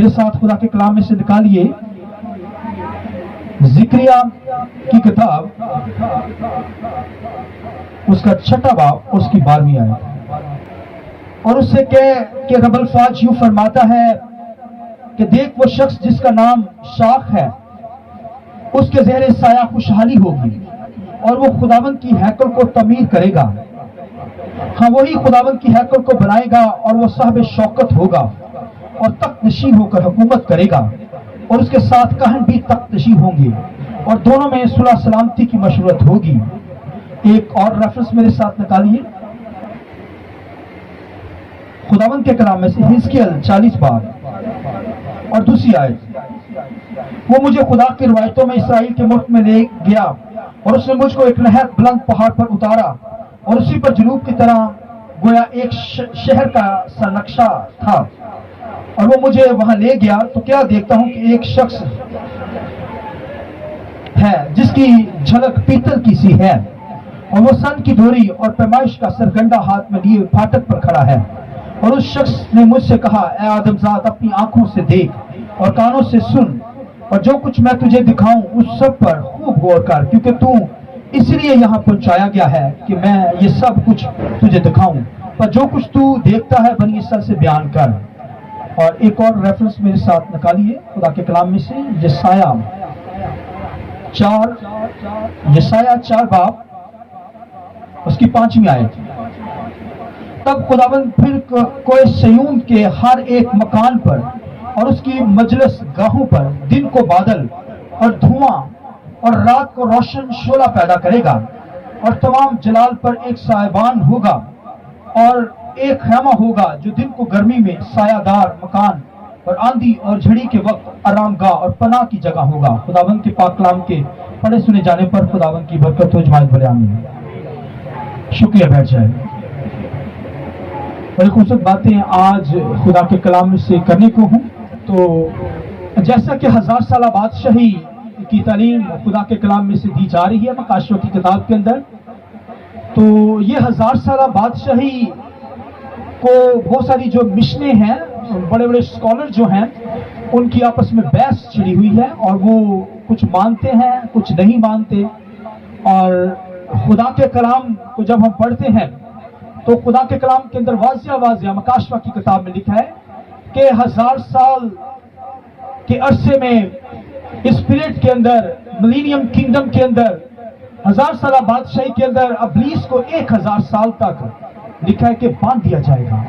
मेरे साथ खुदा के कलाम में से निकालिए जिक्रिया की किताब, उसका 6वां बाब, उसकी 12वीं आयत। और उससे कि रब अल्फाज यूं फरमाता है कि देख वो शख्स जिसका नाम शाख है, उसके ज़ेरे साया खुशहाली होगी और वो खुदावंद की हैकल को तमीर करेगा। हाँ, वही खुदावंद की हैकल को बनाएगा और वो साहिब शौकत होगा और तख्त नशीं होकर हुकूमत करेगा, और उसके साथ कहन भी तख्त नशीं होंगे, और दोनों में सुलह सलामती की मशवरत होगी। एक और रेफरेंस मेरे साथ निकालिए खुदावंद के कलाम में से, हिजकिय्याह 40 बार और दूसरी आयत। वो मुझे खुदा की रिवायतों में इसराइल के मुल्क में ले गया और उसने मुझको एक नहायत बुलंद पहाड़ पर उतारा, और उसी पर जनूब की तरह गोया एक शहर का सा नक्शा था। और वो मुझे वहां ले गया तो क्या देखता हूं कि एक शख्स है जिसकी झलक पीतल की सी है, और वो सन की डोरी और पैमाइश का सरगंडा हाथ में लिए फाटक पर खड़ा है। और उस शख्स ने मुझसे कहा, ए आदमजाद, अपनी आंखों से देख और कानों से सुन, और जो कुछ मैं तुझे दिखाऊं उस सब पर खूब गौर कर, क्योंकि तू इसलिए यहाँ पहुंचाया गया है कि मैं ये सब कुछ तुझे दिखाऊं। पर जो कुछ तू देखता है बनी इसराइल से बयान कर। और एक और रेफरेंस मेरे साथ निकालिए खुदा के कलाम में से, यशायाह 4 बाब, उसकी 5वीं आयत। तब खुदावंद फिर कोई सयून के हर एक मकान पर और उसकी मजलिस गाहों पर दिन को बादल और धुआं और रात को रोशन शोला पैदा करेगा, और तमाम जलाल पर एक साहिबान होगा और एक खैमा होगा जो दिन को गर्मी में सायादार मकान और आंधी और झड़ी के वक्त आरामगाह और पनाह की जगह होगा। खुदावंद के पाक कलाम के पढ़े सुने जाने पर खुदावंद की बरकत हो जमात बड़े आमीन। शुक्रिया, बैठ जाए। बड़ी खूबसूरत बातें आज खुदा के कलाम से करने को हूँ। तो जैसा कि 1000 साल बादशाही की तालीम खुदा के कलाम में से दी जा रही है मकाशियों की किताब के अंदर, तो ये 1000 साल बादशाही को बहुत सारी जो मिशनें हैं, बड़े बड़े स्कॉलर जो हैं, उनकी आपस में बहस छिड़ी हुई है, और वो कुछ मानते हैं कुछ नहीं मानते। और खुदा के कलाम को जब हम पढ़ते हैं तो खुदा के कलाम के अंदर वाज़िया मकाशियों की किताब में लिखा है कि 1000 साल के अरसे में इस पीरियड के अंदर, मिलेनियम किंगडम के अंदर, 1000 साल बादशाही के अंदर इब्लीस को 1000 साल तक लिखा है कि बांध दिया जाएगा।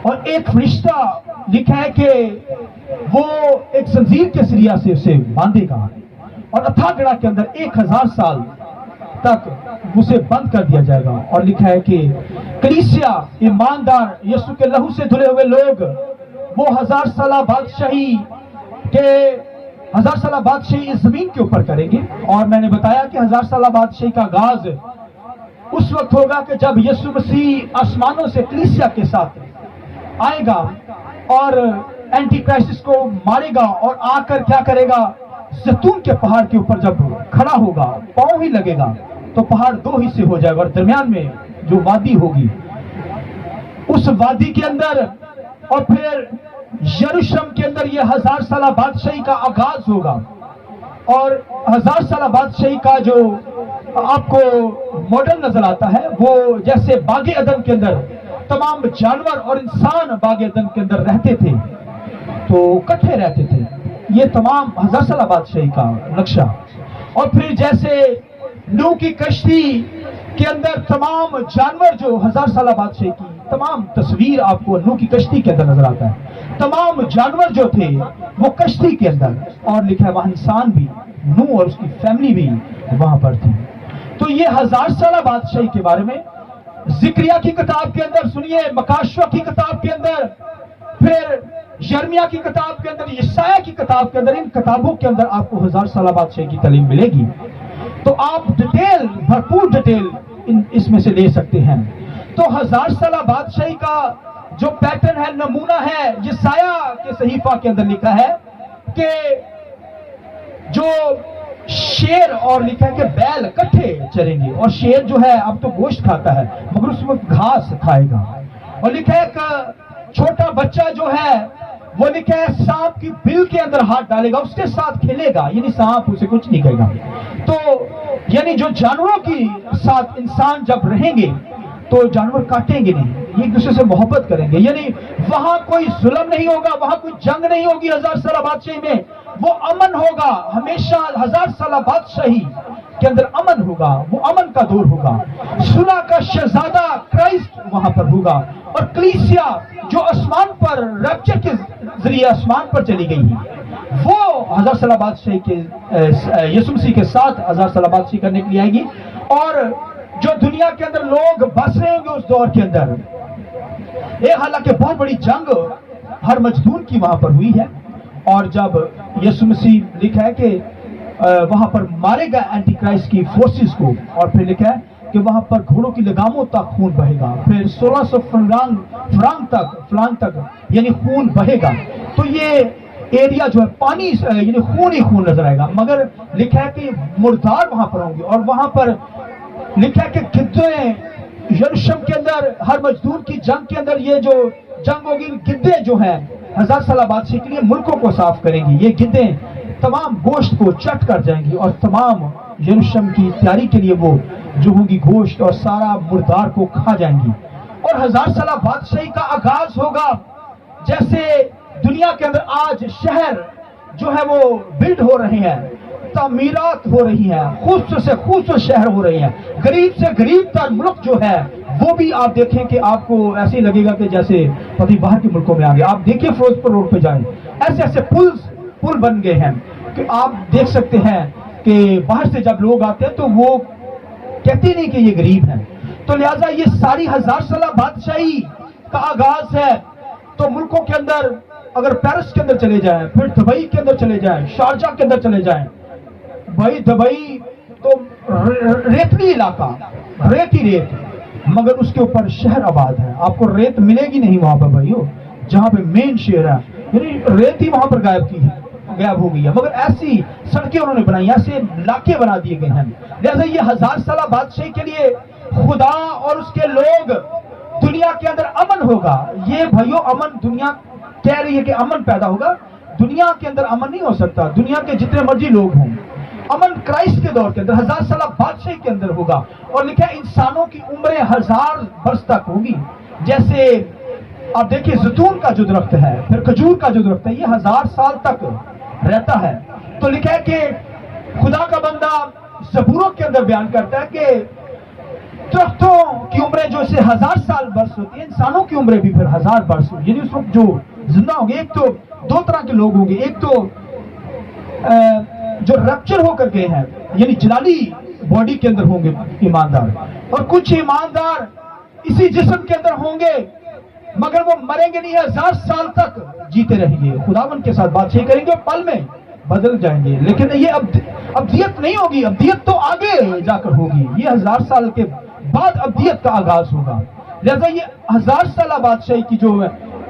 और एक फरिश्ता लिखा है कि वो एक जंजीर के जरिया से उसे बांधेगा, और अथागड़ा के अंदर 1000 साल तक उसे बंद कर दिया जाएगा। और लिखा है कि कलीसिया, ईमानदार, यीशु के लहू से धुले हुए लोग, वो 1000 साल बादशाही इस जमीन के ऊपर करेंगे। और मैंने बताया कि 1000 साल बादशाही का आगाज उस वक्त होगा कि जब यीशु मसीह आसमानों से कलीसिया के साथ आएगा और एंटी क्राइसिस को मारेगा, और आकर क्या करेगा, जैतून के पहाड़ के ऊपर जब खड़ा होगा, पांव ही लगेगा तो पहाड़ 2 हिस्से हो जाएगा, और दरमियान में जो वादी होगी, उस वादी के अंदर और फिर यरूशलेम के अंदर ये 1000 साल बादशाही का आगाज होगा। और 1000 साल बादशाही का जो आपको मॉडल नजर आता है, वो जैसे बागे अदन के अंदर तमाम जानवर और इंसान बागे अदन के अंदर रहते थे, तो इकट्ठे रहते थे, ये तमाम 1000 साल बादशाही का नक्शा। और फिर जैसे नूह की कश्ती के अंदर तमाम जानवर, जो 1000 साल बादशाही की तमाम तस्वीर आपको नूह की कश्ती के अंदर नजर आता है, तमाम जानवर जो थे वो कश्ती के अंदर, और लिखा है वहां इंसान भी, नूह और उसकी फैमिली भी वहां पर थी। तो ये 1000 साल बादशाही के बारे में जिक्रिया की किताब के अंदर सुनिए, मकाशियों की किताब के अंदर, फिर यिर्मयाह की किताब के अंदर, यशायाह की किताब के अंदर, इन किताबों के अंदर आपको 1000 साल बादशाही की तालीम मिलेगी। तो आप डिटेल, भरपूर डिटेल इसमें से ले सकते हैं। तो 1000 साल बादशाही का जो पैटर्न है, नमूना है, यशायाह के सहीफा के अंदर लिखा है कि जो शेर और लिखा है कि बैल इकट्ठे चरेंगे, और शेर जो है अब तो गोश्त खाता है मगर उस वक्त घास खाएगा। और लिखा है कि छोटा बच्चा जो है वो लिखा है सांप की बिल के अंदर हाथ डालेगा, उसके साथ खेलेगा, यानी सांप उसे कुछ नहीं कहेगा। तो यानी जो जानवरों की साथ इंसान जब रहेंगे तो जानवर काटेंगे नहीं, एक दूसरे से मोहब्बत करेंगे, यानी वहां कोई जुल्म नहीं होगा, वहां कोई जंग नहीं होगी। 1000 साल बादशाही में वो अमन होगा, हमेशा 1000 साल बादशाही के अंदर अमन होगा, वो अमन का दौर होगा। सुलह का शहजादा क्राइस्ट वहां पर होगा, और कलीसिया जो आसमान पर रैप्चर के जरिए आसमान पर चली गई है, वो 1000 साल बादशाही के यीशु मसीह के साथ 1000 साल बादशाही करने के लिए आएगी। और जो दुनिया के अंदर लोग बस रहे होंगे उस दौर के अंदर, ये हालांकि बहुत बड़ी जंग हर मजदूर की वहां पर हुई है, और जब यीशु मसीह लिखा है कि वहां पर मारेगा एंटी क्राइस्ट की फोर्सेस को, और फिर लिखा है कि वहां पर घोड़ों की लगामों तक खून बहेगा, फिर 1600 फलांग तक यानी खून बहेगा। तो ये एरिया जो है पानी यानी खून ही खून नजर आएगा, मगर लिखा है कि मुर्दार वहां पर होंगे, और वहां पर लिखा है कि गिद्धे यरूशलेम के अंदर हर मजदूर की जंग के अंदर ये जो जंग होगी, गिद्धे जो है 1000 साल बादशाही के लिए मुल्कों को साफ करेंगी। ये गिद्धे तमाम गोश्त को चट कर जाएंगी, और तमाम यरूशलेम की तैयारी के लिए वो जो होंगी गोश्त और सारा मुर्दार को खा जाएंगी। और 1000 साल बादशाही का आगाज होगा, जैसे दुनिया के अंदर आज शहर जो है वो बिल्ड हो रहे हैं, तामीरात हो रही है, खूबसूरत से खूबसूरत शहर हो रहे हैं, गरीब से गरीब तर मुल्क जो है वो भी आप देखें कि आपको ऐसे ही लगेगा कि जैसे पति बाहर के मुल्कों में आ गए। आप देखिए फिरोजपुर रोड पे जाएं, ऐसे ऐसे पुल बन गए हैं कि आप देख सकते हैं कि बाहर से जब लोग आते हैं तो वो कहते नहीं कि ये गरीब हैं। तो लिहाजा ये सारी 1000 साल बादशाही का आगाज है। तो मुल्कों के अंदर अगर पेरिस के अंदर चले जाएं, फिर दुबई के अंदर चले जाएं, शारजा के अंदर चले जाएं, भाई दुबई तो रेतली इलाका, रेत ही रेत, मगर उसके ऊपर शहर आबाद है। आपको रेत मिलेगी नहीं वहां पर भाइयों, जहां पे मेन शहर है, यानी रेत ही वहां पर गायब हो गई है, मगर ऐसी सड़कें उन्होंने बनाई, ऐसे इलाके बना दिए गए हैं। जैसे ये 1000 साल बादशाही के लिए खुदा और उसके लोग दुनिया के अंदर अमन होगा। ये भाइयों अमन, दुनिया कह रही है कि अमन पैदा होगा, दुनिया के अंदर अमन नहीं हो सकता, दुनिया के जितने मर्जी लोग हों। अमन क्राइस्ट के दौर के अंदर 1000 साल बादशाही के अंदर होगा। और लिखा है इंसानों की उम्रें 1000 वर्ष तक होगी। जैसे आप देखिए जैतून का जो दरख्त है, फिर खजूर का जो दरख्त है, ये 1000 साल तक रहता है। तो लिखा है कि खुदा का बंदा ज़बूरों के अंदर बयान करता है कि दरख्तों की उम्रें जो से 1000 साल वर्ष होती है, इंसानों की उम्रें भी फिर 1000 वर्ष होगी। यानी उस वक्त जो जिंदा होंगे, एक तो दो तरह के लोग होंगे, एक तो जो रैप्चर होकर गए हैं, यानी जलाली बॉडी के अंदर होंगे ईमानदार, और कुछ ईमानदार इसी जिस्म के अंदर होंगे, मगर वो मरेंगे नहीं, 1000 साल तक जीते रहेंगे, खुदावन के साथ बातचीत करेंगे, पल में बदल जाएंगे। लेकिन ये अब्दियत नहीं होगी, अब्दियत तो आगे जाकर होगी, ये 1000 साल के बाद अब्दियत का आगाज होगा। लिहाजा ये 1000 साल बादशाही की जो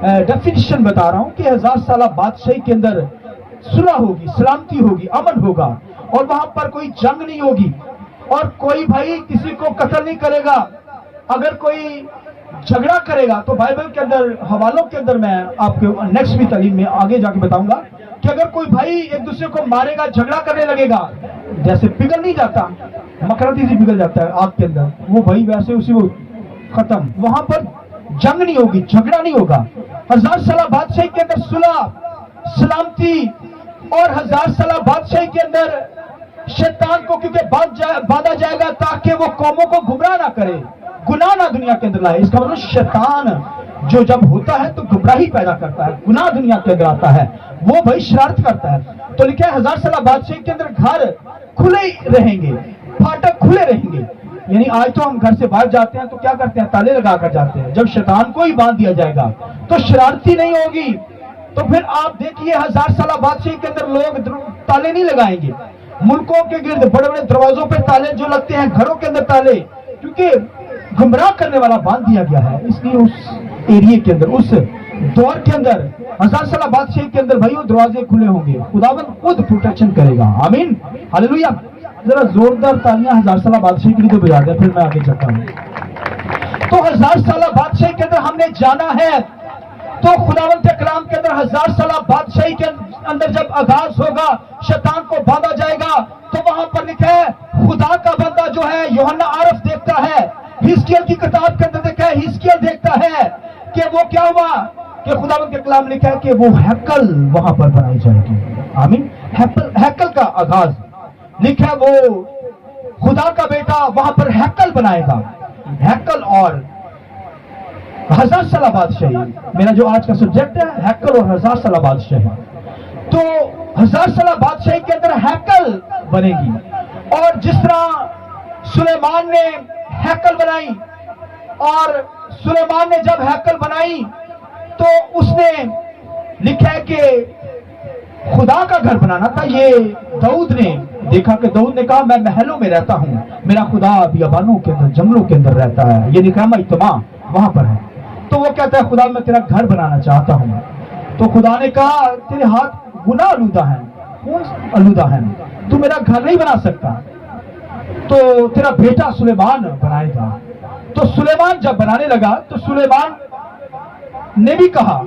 डेफिनेशन बता रहा हूँ कि 1000 साल बादशाही के अंदर सुलह होगी, सलामती होगी, अमन होगा, और वहां पर कोई जंग नहीं होगी, और कोई भाई किसी को कत्ल नहीं करेगा। अगर कोई झगड़ा करेगा तो बाइबल के अंदर हवालों के अंदर मैं आपको नेक्स्ट भी तालीम में आगे जाके बताऊंगा कि अगर कोई भाई एक दूसरे को मारेगा, झगड़ा करने लगेगा, जैसे पिघल नहीं जाता, मकरंदी से पिघल जाता है आग के अंदर, वो भाई वैसे उसी वो खत्म। वहां पर जंग नहीं होगी, झगड़ा नहीं होगा। 1000 साल बादशाही के अंदर सुलह, सलामती, और 1000 साल बादशाही के अंदर शैतान को क्योंकि बांधा जाएगा ताकि वो कौमों को गुमराह ना करे, गुनाह ना दुनिया के अंदर लाए। इसका मतलब शैतान जो जब होता है तो गुमराही पैदा करता है, गुनाह दुनिया के अंदर आता है, वो भाई शरारत करता है। तो लिखा है 1000 साल बादशाही के अंदर घर खुले रहेंगे, फाटक खुले रहेंगे। यानी आज तो हम घर से बाहर जाते हैं तो क्या करते हैं, ताले लगा कर जाते हैं। जब शैतान को ही बांध दिया जाएगा तो शरारती नहीं होगी। तो फिर आप देखिए 1000 साल बादशाही के अंदर लोग ताले नहीं लगाएंगे, मुल्कों के गिर्द बड़े बड़े दरवाजों पे ताले जो लगते हैं, घरों के अंदर ताले, क्योंकि गुमराह करने वाला बांध दिया गया है। इसलिए उस एरिया के अंदर, उस दौर के अंदर 1000 साल बादशाही के अंदर भाई वो दरवाजे खुले होंगे, खुदावन खुद प्रोटेक्शन करेगा। आमीन, हालेलुया। जरा जोरदार तालियां 1000 साल बादशाही के लिए तो बजा दें, फिर मैं आगे चलता हूं। तो 1000 साल बादशाही के अंदर हमने जाना है تو खुदावंद के कलाम के अंदर 1000 साल बादशाही के अंदर जब आगाज होगा, शैतान को बांधा जाएगा, तो वहां पर लिखा है खुदा का बंदा जो है यूहन्ना आरफ देखता है, हिजकिय्याह की किताब के अंदर लिखा है हिजकिय्याह देखता है कि वो क्या हुआ, कि खुदावंद के कलाम लिखा है कि वो हैकल वहां पर बनाई जाएगी। आमीन। हैकल का आगाज लिखा है, वो खुदा का बेटा वहां पर हैकल बनाएगा। हैकल और 1000 साल बादशाही, मेरा जो आज का सब्जेक्ट है हैकल और 1000 साल बादशाही। तो 1000 साल बादशाही के अंदर हैकल बनेगी। और जिस तरह सुलेमान ने हैकल बनाई, और सुलेमान ने जब हैकल बनाई तो उसने लिखा है कि खुदा का घर बनाना था। ये दाऊद ने देखा कि दाऊद ने कहा मैं महलों में रहता हूं, मेरा खुदा बियाबानों के अंदर जंगलों के अंदर रहता है, ये निकामा इत्मा वहां पर है। तो वो कहता है खुदा मैं तेरा घर बनाना चाहता हूं। तो खुदा ने कहा तेरे हाथ गुनाह आलूदा है, कौन आलूदा है, तू मेरा घर नहीं बना सकता, तो तेरा बेटा सुलेमान बनाएगा। तो सुलेमान जब बनाने लगा तो सुलेमान ने भी कहा,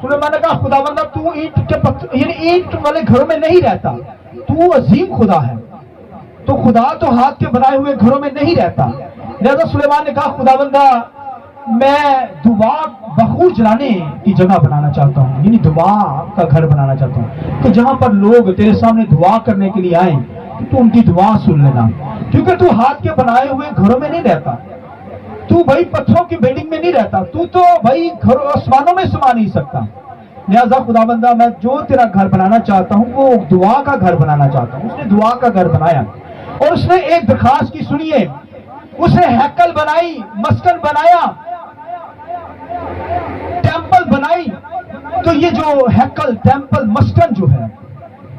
सुलेमान ने कहा खुदावंद तू ईंट के पत्थर यानी ईंट वाले घरों में नहीं रहता, तू अजीम खुदा है। तो खुदा तो हाथ के बनाए हुए घरों में नहीं रहता। लिहाजा सुलेमान ने कहा खुदावंदा मैं दुआ बखूर जलाने की जगह बनाना चाहता हूँ, यानी दुआ का घर बनाना चाहता हूँ, तो जहां पर लोग तेरे सामने दुआ करने के लिए आए तो उनकी दुआ सुन लेना, क्योंकि तू हाथ के बनाए हुए घरों में नहीं रहता, तू भाई पत्थरों की बिल्डिंग में नहीं रहता, तू तो भाई घरों आसमानों में समा नहीं सकता। लिहाजा खुदाबंदा मैं जो तेरा घर बनाना चाहता हूँ वो दुआ का घर बनाना चाहता हूँ। उसने दुआ का घर बनाया और उसने एक दरखास्त की, सुनिए, उसने हैकल बनाई, मस्कन बनाया, टेंपल बनाई। तो ये जो हैकल, टेंपल, मस्कन जो है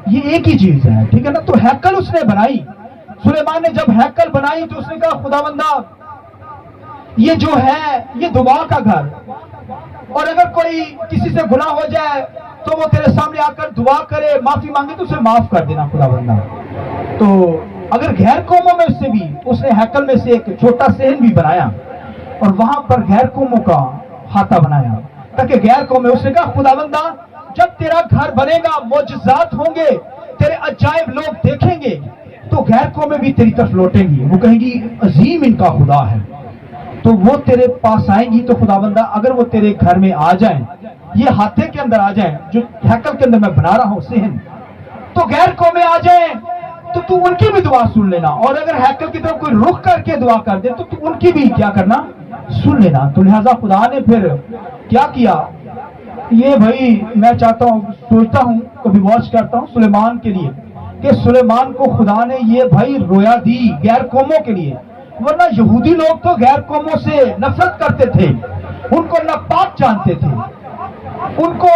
ये एक ही चीज है, ठीक है ना। तो हैकल उसने बनाई। सुलेमान ने जब हैकल बनाई तो उसने कहा खुदावंदा ये जो है ये दुआ का घर, और अगर कोई किसी से गुनाह हो जाए तो वो तेरे सामने आकर दुआ करे, माफी मांगे तो उसे माफ कर देना खुदावंदा। तो अगर गैर कौमों में से भी उसने हैकल में से एक छोटा सहन भी बनाया और वहां पर गैर कौमों का खाता बनाया, ताकि गैर कौम में, उसने कहा खुदावंदा जब तेरा घर बनेगा मौजज़ात होंगे, तेरे अजायब लोग देखेंगे तो गैर कौमें भी तेरी तरफ लौटेंगी, वो कहेंगी अजीम इनका खुदा है, तो वो तेरे पास आएंगी। तो खुदावंदा अगर वो तेरे घर में आ जाएं, ये हाथे के अंदर आ जाएं जो हैकल के अंदर मैं बना रहा हूं सहन, तो गैर कौमें आ जाएं तो तू उनकी भी दुआ सुन लेना, और अगर हैकल की तरफ कोई रुख करके दुआ कर दे तो तू उनकी भी क्या करना, सुन लेना। तो लिहाजा खुदा ने फिर क्या किया, ये भाई मैं चाहता हूँ, सोचता हूँ, कभी वॉच करता हूँ सुलेमान के लिए कि सुलेमान को खुदा ने ये भाई रोया दी गैर कौमों के लिए, वरना यहूदी लोग तो गैर कौमों से नफरत करते थे, उनको नापाक जानते थे, उनको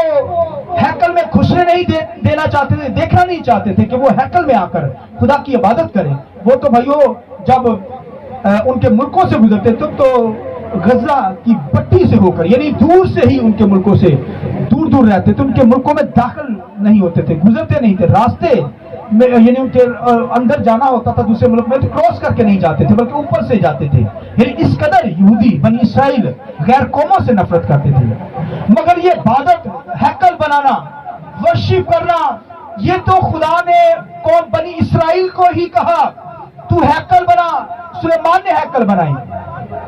हैकल में घुसने नहीं देना चाहते थे, देखना नहीं चाहते थे कि वो हैकल में आकर खुदा की इबादत करें। वो तो भाइयों जब उनके मुल्कों से गुजरते तो गजा की पट्टी से होकर, यानी दूर से ही उनके मुल्कों से दूर दूर रहते थे, उनके मुल्कों में दाखिल नहीं होते थे, गुजरते नहीं थे, रास्ते में यानी उनके अंदर जाना होता था दूसरे मुल्क में तो क्रॉस करके नहीं जाते थे, बल्कि ऊपर से जाते थे। यानी इस कदर यहूदी बनी इसराइल गैर कौमों से नफरत करते थे। मगर ये इबादत, हैकल बनाना, वर्शिप करना, ये तो खुदा ने कौम बनी इसराइल को ही कहा तू हैकल बना। सुलेमान ने हैकल बनाई,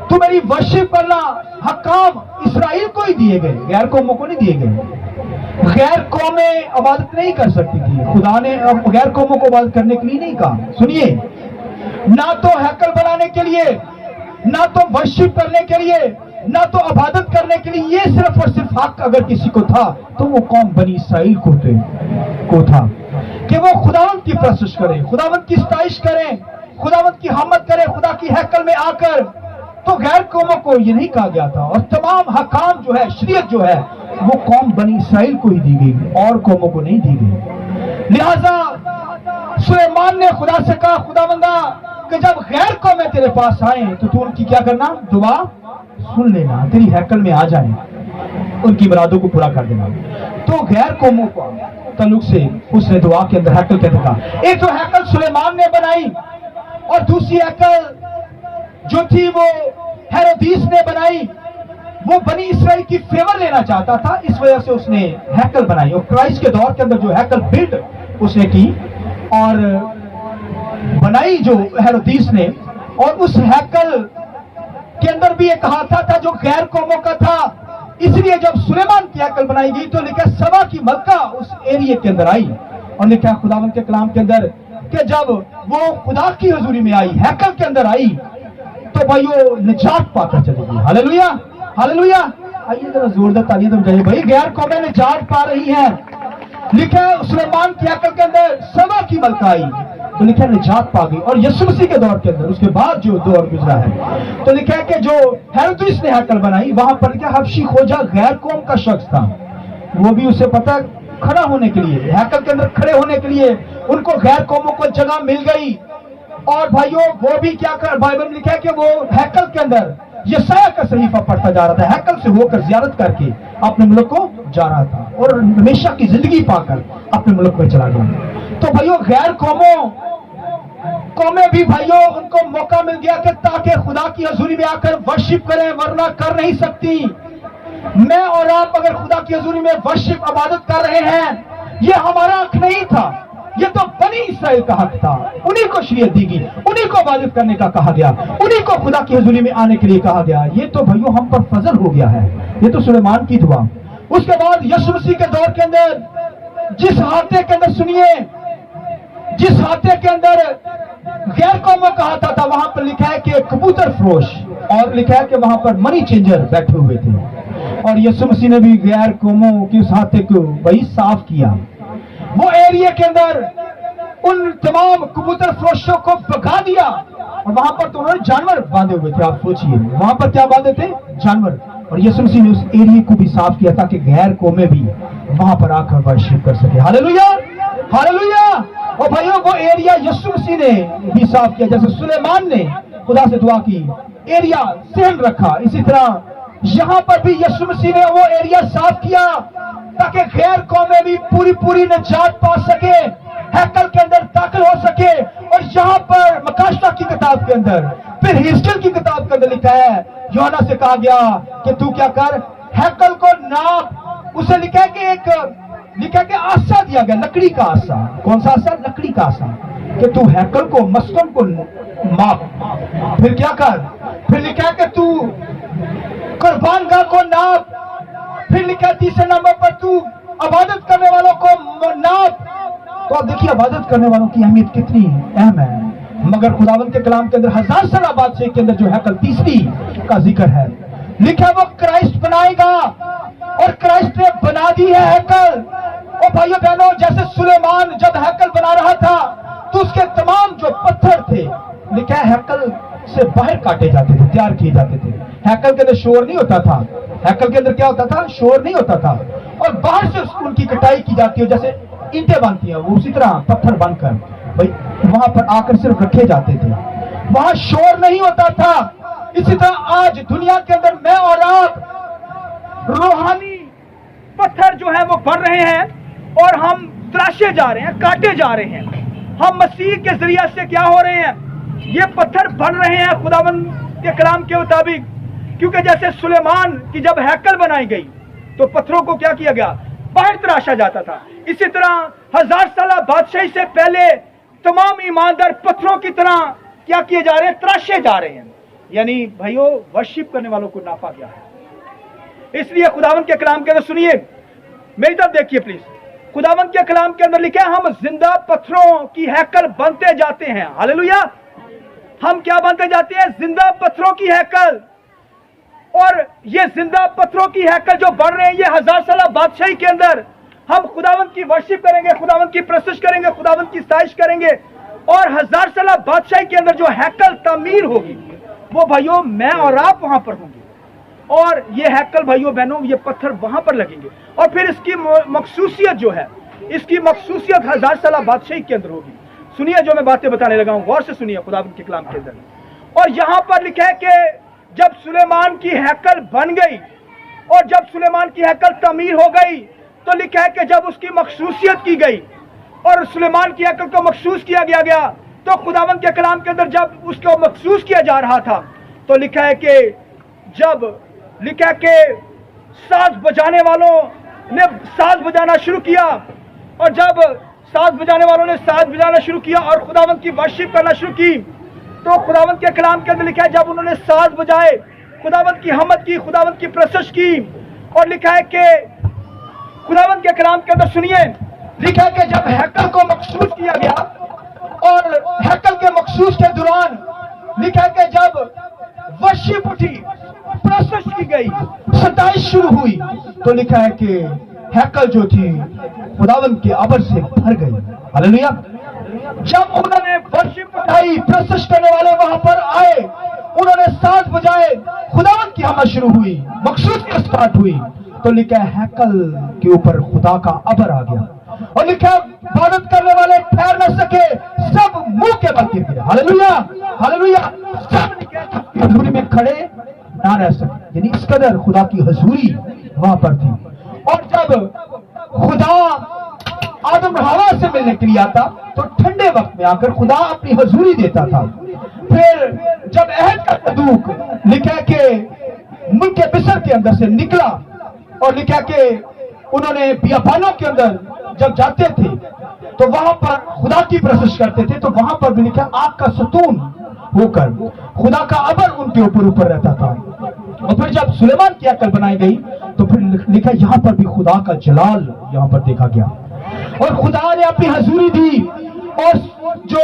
तू मेरी वर्शिप करना, हकाम इसराइल को ही दिए गए, गैर कौमों को नहीं दिए गए। गैर कौमें इबादत नहीं कर सकती थी, खुदा ने गैर कौमों को इबादत करने के लिए नहीं कहा। सुनिए, ना तो हैकल बनाने के लिए, ना तो वर्शिप करने के लिए, ना तो इबादत करने के लिए, ये सिर्फ और सिर्फ हक अगर किसी को था तो वो कौम बनी इसराइल को था कि वो खुदावंद की प्रशंस करें, खुदावंद की सताइश करें, खुदावंद की हमद करें खुदा की हैकल में आकर। तो गैर कौमों को ये नहीं कहा गया था, और तमाम हकाम जो है, शरीयत जो है, वो कौम बनी इसराइल को ही दी गई, और कौमों को नहीं दी गई। लिहाजा सुलेमान ने खुदा से कहा खुदावंदा कि जब गैर कौमें तेरे पास आए तो तू उनकी क्या करना, दुआ सुन लेना, तेरी हैकल में आ जाए, उनकी मुरादों को पूरा कर देना। तो गैर कौमों को तल्लुक से उसने दुआ के अंदर हैकल के अंदर कहा। एक तो हैकल सुलेमान ने बनाई, और दूसरी हैकल जो थी वो हेरोदीस ने बनाई। वो बनी इसराइल की फेवर लेना चाहता था, इस वजह से उसने हैकल बनाई। और क्राइस्ट के दौर के अंदर जो हैकल बिल्ड उसने की और बनाई जो हेरोदिस ने, और उस हैकल के अंदर भी एक हाथा था जो गैर कौमों का था। इसलिए जब सुलेमान की हैकल बनाई गई तो लिखा सबा की मक्का उस एरिया के अंदर आई, और लिखा खुदावंद के कलाम के अंदर कि जब वो खुदा की हजूरी में आई, हैकल के अंदर आई, तो भाई वो निजात पाकर चलेगी। Hallelujah, hallelujah. आइए जरा जोरदार तालियां तो बजाइए भाई। गैर कौमें निजात पा रही है। लिखा है सुलेमान की हैकल के अंदर सबा की मलका आई, तो लिखा है निजात पा गई। और यीशु मसीह के दौर के अंदर उसके बाद जो दौर गुजरा है, तो लिखा है कि जो हेरोदिस ने हैकल बनाई, वहां पर क्या हबशी खोजा गैर कौम का शख्स था, वो भी उसे पता खड़ा होने के लिए, हैकल के अंदर खड़े होने के लिए उनको गैर कौमों को जगह मिल गई। और भाइयों वो भी क्या कर, बाइबल में लिखा है कि वो हैकल के अंदर यशायाह का सहीफा पढ़ता जा रहा था, हैकल से होकर जियारत करके अपने मुल्क को जा रहा था और हमेशा की जिंदगी पाकर अपने मुल्क में चला गया। तो भाइयों गैर कौमें भी भाइयों उनको मौका मिल गया कि ताकि खुदा की हजूरी में आकर वर्शिप करें, वरना कर नहीं सकती। मैं और आप अगर खुदा की हजूरी में वर्शिप इबादत कर रहे हैं, ये हमारा हक नहीं था, ये तो बनी इसराइल का हक था। उन्हीं को शरीयत दी गई, उन्हीं को इबादत करने का कहा गया, उन्हीं को खुदा की हजूरी में आने के लिए कहा गया। ये तो भाइयों हम पर फजल हो गया है। ये तो सुलेमान की दुआ। उसके बाद यीशु मसीह के दौर के अंदर जिस हाथे के अंदर सुनिए, जिस हाथे के अंदर गैर कौमों का हाथा था, वहां पर लिखा है कि कबूतर फरोश, और लिखा है कि वहां पर मनी चेंजर बैठे हुए थे। और यीशु मसीह ने भी गैर कौमों के उस हाथे को वही साफ किया। वो एरिया के अंदर उन तमाम कबूतर फरोशों को भगा दिया, और वहां पर तो उन्होंने जानवर बांधे हुए थे। आप सोचिए वहां पर क्या बांधे थे, जानवर। और यीशु मसीह ने उस एरिया को भी साफ किया ताकि गैर कौमें भी वहां पर आकर वर्शिप कर सके। Hallelujah, hallelujah. और भाइयों वो एरिया यीशु मसीह ने भी साफ किया, जैसे सुलेमान ने खुदा से दुआ की, एरिया सहन रखा, इसी तरह यहां पर भी यीशु मसीह ने वो एरिया साफ किया ताकि गैर कौमें भी पूरी निजात पा सके, हैकल के अंदर दाखिल हो सके। और यहाँ पर मकाशा की किताब के अंदर, फिर हिजकिय्याह की किताब के अंदर लिखा है, यूहन्ना से कहा गया कि तू क्या कर, हैकल को नाप। उसे लिखा है कि आसा दिया गया, लकड़ी का आसा। कौन सा आसा? लकड़ी का आसा, कि तू हैकल को, मस्जिद को माप। फिर क्या कर, फिर लिखा है कि तू कुर्बानगाह को नाप। फिर लिखा तीसरे नंबर पर तू इबादत करने वालों को नाप। तो आप देखिए इबादत करने वालों की अहमियत कितनी अहम है। मगर खुदावंद के कलाम के अंदर 1000 साल बादशाह के अंदर जो हैकल तीसरी का जिक्र है, लिखा वो क्राइस्ट बनाएगा, और क्राइस्ट ने बना दी है हैकल। और भाइयों बहनों, जैसे सुलेमान जब हैकल बना रहा था तो उसके तमाम जो पत्थर थे, लिखा है हैकल से बाहर काटे जाते थे, तैयार किए जाते थे। हैकल के अंदर शोर नहीं होता था, हैकल के अंदर क्या होता था, शोर नहीं होता था। और बाहर से उनकी कटाई की जाती है, जैसे ईंटें बनती हैं, वो उसी तरह पत्थर बनकर भाई वहां पर आकर सिर्फ रखे जाते थे, वहां शोर नहीं होता था। इसी तरह आज दुनिया के अंदर मैं और आप रूहानी पत्थर जो है वो बढ़ रहे हैं, और हम तराशे जा रहे हैं, काटे जा रहे हैं। हम मसीह के जरिए से क्या हो रहे हैं, ये पत्थर बढ़ रहे हैं खुदावंद के कलाम के मुताबिक। क्योंकि जैसे सुलेमान की जब हैकल बनाई गई तो पत्थरों को क्या किया गया, बाहर तराशा जाता था। इसी तरह 1000 साल बादशाही से पहले तमाम ईमानदार पत्थरों की तरह क्या किए जा रहे हैं, तराशे जा रहे हैं। यानी भाइयों वर्शिप करने वालों को नापा गया है। इसलिए खुदावंद के कलाम के अंदर सुनिए, मेरी तरफ देखिए प्लीज। खुदावंद के कलाम के अंदर लिखा है, हम जिंदा पत्थरों की हैकल बनते जाते हैं। हालेलुया। हम क्या बनते जाते हैं, जिंदा पत्थरों की हैकल। और ये जिंदा पत्थरों की हैकल जो बढ़ रहे हैं, ये 1000 साल बादशाही के अंदर हम खुदावंद की वर्शिप करेंगे, खुदावंद की प्रस्तुत करेंगे, खुदावंद की साइश करेंगे। और 1000 साल बादशाही के अंदर जो हैकल तामीर होगी, वो भाइयों मैं और आप वहां पर होंगे। और ये हैकल भाइयों बहनों, ये पत्थर वहां पर लगेंगे। और फिर इसकी मखसूसियत जो है, इसकी मखसूसियत 1000 साल बादशाही के अंदर होगी। सुनिए जो मैं बातें बताने लगा हूं, गौर से सुनिए खुदावंद के कलाम के अंदर। और यहां पर लिखा है कि जब सुलेमान की हैकल बन गई, और जब सुलेमान की हैकल तामीर हो गई, तो लिखा है कि जब उसकी मखसूसियत की गई और सुलेमान की हैकल को मखसूस किया गया, तो खुदावंद के कलाम के अंदर जब उसको मखसूस किया जा रहा था, तो लिखा है कि जब लिखा कि साज बजाने वालों ने साज बजाना शुरू किया, और जब साज बजाने वालों ने साज बजाना शुरू किया और खुदावंद की वर्शिप करना शुरू की, तो खुदावंद के कलाम के अंदर लिखा है जब उन्होंने साज बजाए, खुदावंद की हमद की, खुदावंद की प्रशंसा की, और लिखा है कि खुदावंद के कलाम के अंदर सुनिए, लिखा है कि जब हैकल को मखसूस किया गया और हैकल के मखसूस के दौरान लिखा है कि जब वर्शिप उठी, प्रशंसा की गई, सताइश शुरू हुई, तो लिखा है कि हैकल जो थी खुदावंद के अबर से भर गई। हालेलुया। जब उन्होंने वर्शिप उठाई, प्रशंसा करने वाले वहां पर आए, उन्होंने साज बजाए, खुदावंद की हमद शुरू हुई, मखसूस की स्टार्ट हुई, तो लिखा है हैकल के ऊपर खुदा का अबर आ गया, और लिखा है इबादत करने वाले ठहर न सके, सब मुंह के बल गिर गए। Hallelujah, hallelujah. सब हजूरी में खड़े ना रह सके, यानी इस कदर खुदा की हजूरी वहां पर थी। और जब खुदा आदम हवा से मिलने के लिए आता, तो ठंडे वक्त में आकर खुदा अपनी हजूरी देता था। फिर जब अहद का सदूक लिखा कि मुल्क मिस्र के अंदर से निकला, और लिखा कि उन्होंने बियाबानों के अंदर जब जाते थे तो वहां पर खुदा की प्रशंसा करते थे, तो वहां पर भी लिखा आग का सतून होकर खुदा का अबर उनके ऊपर रहता था। और फिर जब सुलेमान की अक्ल बनाई गई, तो फिर लिखा यहाँ पर भी खुदा का जलाल यहाँ पर देखा गया, और खुदा ने अपनी हजूरी दी। और जो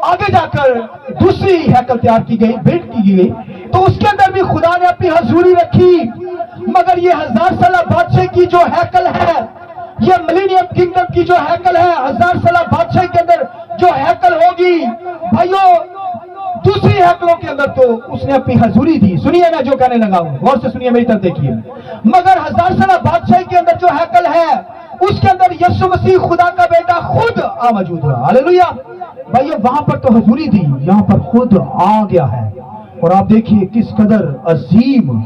आगे जाकर दूसरी हैकल तैयार की गई, बिल्ड की गई, तो उसके अंदर भी खुदा ने अपनी हजूरी रखी। मगर ये 1000 साल बादशाह की जो हैकल है, ये मिलेनियम किंगडम की जो हैकल है, 1000 साल बादशाह के अंदर जो हैकल होगी, भाइयों दूसरी हैकलों के अंदर तो उसने अपनी हजूरी दी। सुनिए मैं जो कहने लगा हूं, गौर से सुनिए, मेरी तरफ देखिए। मगर 1000 साल बादशाह के अंदर जो हैकल है, उसके अंदर यीशु मसीह खुदा का बेटा खुद आ मौजूद हुआ। हालेलुया। भाइयों वहां पर तो हजूरी दी, यहां पर खुद आ गया है। और आप देखिए किस कदर अजीम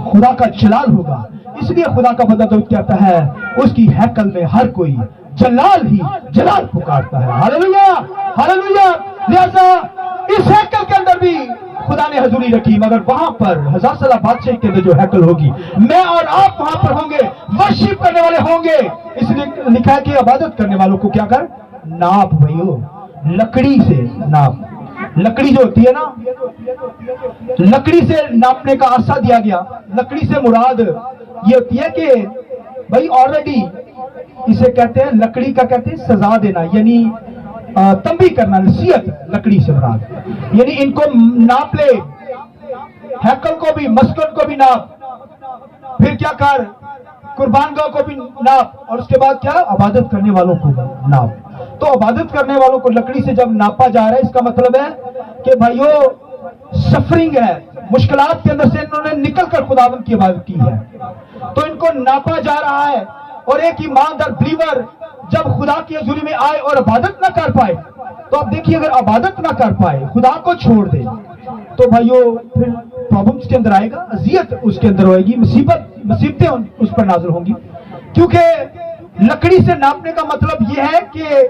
खुदा का जलाल होगा। इसलिए खुदा का बंदा तो कहता है उसकी हैकल में हर कोई जलाल ही जलाल पुकारता है। Hallelujah, hallelujah. लिहाजा इस हैकल के अंदर भी खुदा ने हजूरी रखी, मगर वहां पर 1000 साल बादशाह के अंदर जो हैकल होगी, मैं और आप वहां पर होंगे, वर्शिप करने वाले होंगे। इसलिए लिखा है कि इबादत करने वालों को क्या कर, नाप भाइयों, लकड़ी से नाप। लकड़ी जो होती है ना, लकड़ी से नापने का आशा दिया गया। लकड़ी से मुराद ये होती है कि भाई ऑलरेडी इसे कहते हैं, लकड़ी का कहते हैं सजा देना, यानी तंबी करना, नसीहत लकड़ी से मुराद, यानी इनको नाप ले, हैकल को भी, मस्जिद को भी नाप, फिर क्या कर, कुर्बान गाह को भी नाप, और उसके बाद क्या, इबादत करने वालों को नाप। तो इबादत करने वालों को लकड़ी से जब नापा जा रहा है, इसका मतलब है कि भाइयों सफरिंग है, मुश्किलात के अंदर से इन्होंने निकलकर खुदावंद की इबादत की है, तो इनको नापा जा रहा है। और एक ईमानदार बिलीवर जब खुदा की हजूरी में आए और इबादत ना कर पाए, तो आप देखिए अगर इबादत ना कर पाए, खुदा को छोड़ दे, तो भाइयों फिर प्रॉब्लम्स के अंदर आएगा, अजियत उसके अंदर होगी, मुसीबतें उस पर नाज़िल होंगी। क्योंकि लकड़ी से नापने का मतलब यह है कि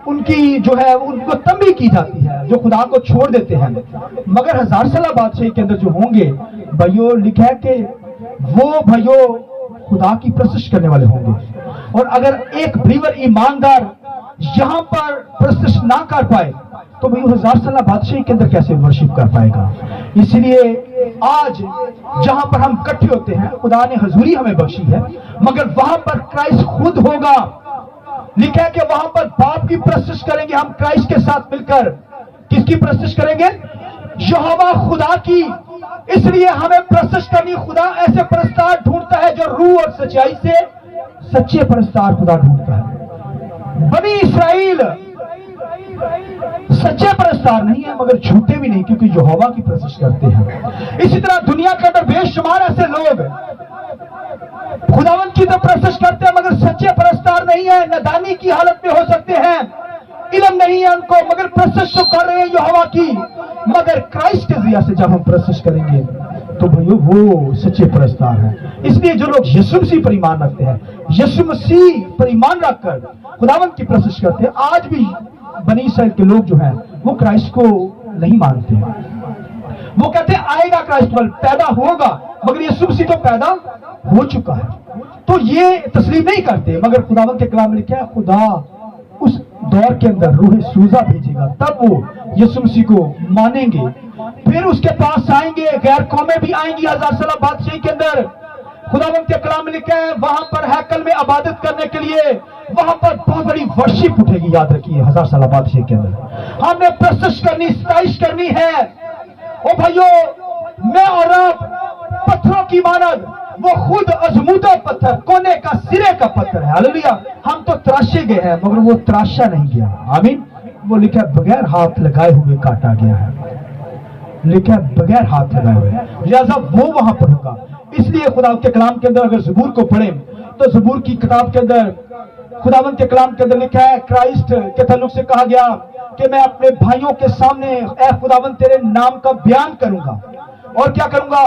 उनकी जो है उनको तंबी की जाती है, जो खुदा को छोड़ देते हैं। मगर 1000 साल बादशाह के अंदर जो होंगे भाइयों, लिखा है कि वो भाइयों खुदा की प्रशंसा करने वाले होंगे। और अगर एक बिलीवर ईमानदार यहां पर प्रशंसा ना कर पाए, तो भाई 1000 साल बादशाह के अंदर कैसे वर्शिप कर पाएगा। इसलिए आज जहां पर हम इकट्ठे होते हैं, खुदा ने हजूरी हमें बख्शी है, मगर वहां पर क्राइस्ट खुद होगा। लिखा है कि वहां पर बाप की प्रशंसा करेंगे हम क्राइस्ट के साथ मिलकर। किसकी प्रशंसा करेंगे? यहोवा खुदा की। इसलिए हमें प्रशंसा करनी। खुदा ऐसे परस्तार ढूंढता है जो रूह और सच्चाई से सच्चे परस्तार खुदा ढूंढता है। बनी इसराइल सच्चे परस्तार नहीं है, मगर झूठे भी नहीं, क्योंकि यहोवा की प्रशंसा करते हैं। इसी तरह दुनिया के अंदर बेशुमार ऐसे लोग खुदावंद की तो प्रशंसा करते हैं, मगर सच्चे परस्तार नहीं है, नादानी की हालत में हो सकते हैं, इल्म नहीं है उनको, मगर प्रशंसा कर रहे हैं यहोवा की। मगर क्राइस्ट के जरिए से जब हम प्रशंसा करेंगे, तो भाइयों वो सच्चे परस्तार हैं। इसलिए जो लोग यीशु मसीह पर ईमान रखते हैं, यीशु मसीह पर ईमान रखकर खुदावंद की प्रशंसा करते हैं, आज भी बनी इसराइल के लोग जो हैं वो क्राइस्ट को नहीं मानते हैं। वो कहते हैं आएगा क्राइस्ट वर्ल्ड, पैदा होगा, मगर यीशु मसीह तो पैदा हो चुका है। तो ये तस्लीम नहीं करते, मगर खुदावंद के कलाम में लिखा है खुदा उस दौर के अंदर रूह सूजा भेजेगा, तब वो यीशु मसीह को मानेंगे। फिर उसके पास आएंगे, गैर कौमें भी आएंगी 1000 साल बादशाही के अंदर। खुदावंद के कलाम में लिखा है वहां पर हैकल में इबादत करने के लिए वहां पर बहुत बड़ी वर्शिप उठेगी। याद रखिए 1000 साल बादशाही के अंदर हमने प्रशंसा करनी, सताइश करनी है। ओ भाइयों, मैं और आप पत्थरों की मानद, वो खुद अजमुदा पत्थर, कोने का सिरे का पत्थर है। हालेलुया। हम तो तराशे गए हैं, मगर वो तराशा नहीं गया। आमीन। वो लिखा बगैर हाथ लगाए हुए काटा गया है, लिखा बगैर हाथ लगाए हुए, लिहाजा वो वहां पर होगा। इसलिए खुदा के कलाम के अंदर अगर ज़बूर को पढ़ें तो ज़बूर की किताब के अंदर खुदावंद के कलाम के अंदर लिखा है, क्राइस्ट के ताल्लुक से कहा गया कि मैं अपने भाइयों के सामने ए खुदावंद तेरे नाम का बयान करूंगा, और क्या करूंगा,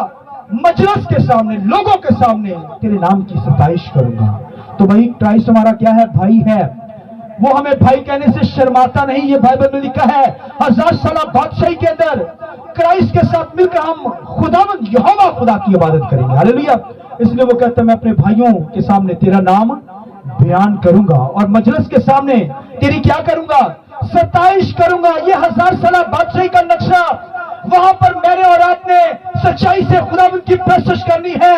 मजलिस के सामने, लोगों के सामने तेरे नाम की सताइश करूंगा। तो भाई क्राइस्ट हमारा क्या है, भाई है। वो हमें भाई कहने से शर्माता नहीं। ये बाइबल में लिखा है 1000 साल बादशाही के अंदर क्राइस्ट के साथ मिलकर हम खुदावंद यहोवा खुदा की इबादत करेंगे। हालेलुया। इसलिए वो कहता है मैं अपने भाइयों के सामने तेरा नाम बयान करूंगा, और मजलिस के सामने तेरी क्या करूंगा, सताइश करूंगा। ये 1000 साल बादशाही का नक्शा, वहां पर मैंने और आपने सच्चाई से खुदावंद की प्रशंसा करनी है।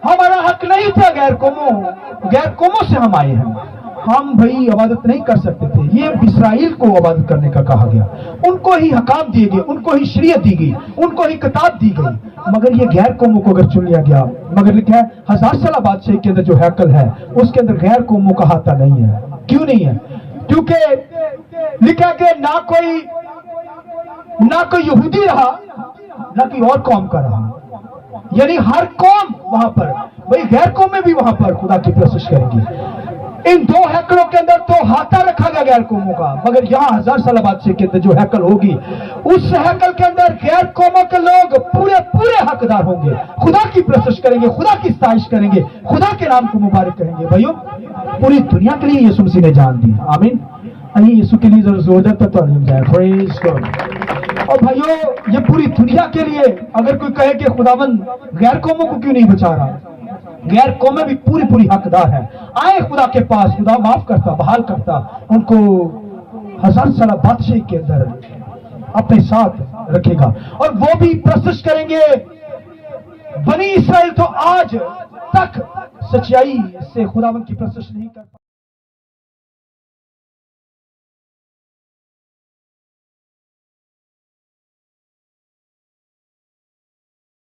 हमारा हक नहीं था गैर कौमों से हम आए हैं, हम भाई इबादत नहीं कर सकते थे। ये इस्राएल को इबादत करने का कहा गया, उनको ही हकाम दिए गए, उनको ही शरीयत दी गई, उनको ही किताब दी गई, मगर ये गैर कौमों को अगर चुन लिया गया। मगर लिखा है 1000 साल बादशाही के अंदर जो हैकल है उसके अंदर गैर कौमों का हाथा नहीं है। क्यों नहीं है? क्योंकि लिखा कि ना कोई यहूदी रहा, ना कोई और कौम का रहा, यानी हर कौम वहां पर, भाई गैर कौमें भी वहां पर खुदा की प्रशंसा करेंगी। इन दो हैकलों के अंदर तो हाथा रखा गया गैर कौमों का, मगर यहाँ 1000 साल बादशाही के अंदर जो हैकल होगी, उस हैकल के अंदर गैर कौमों के लोग पूरे पूरे हकदार होंगे, खुदा की प्रशंसा करेंगे, खुदा की सताइश करेंगे, खुदा के नाम को मुबारक करेंगे। भाइयों, पूरी दुनिया के लिए यीशु मसीह ने जान दी। आमीन। अही यीशु के लिए जोरदार तालीम जाए, प्रेज गॉड। और भाइयों, ये पूरी दुनिया के लिए अगर कोई कहे कि खुदावंद गैर कौमों को क्यों नहीं बचा रहा, गैर कौमें भी पूरी पूरी हकदार है। आए खुदा के पास, खुदा माफ करता, बहाल करता, उनको 1000 साल बादशाही के अंदर अपने साथ रखेगा, और वो भी प्रशंसा करेंगे। बनी इसराइल तो आज तक सच्चाई से खुदावंद की प्रशंसा नहीं कर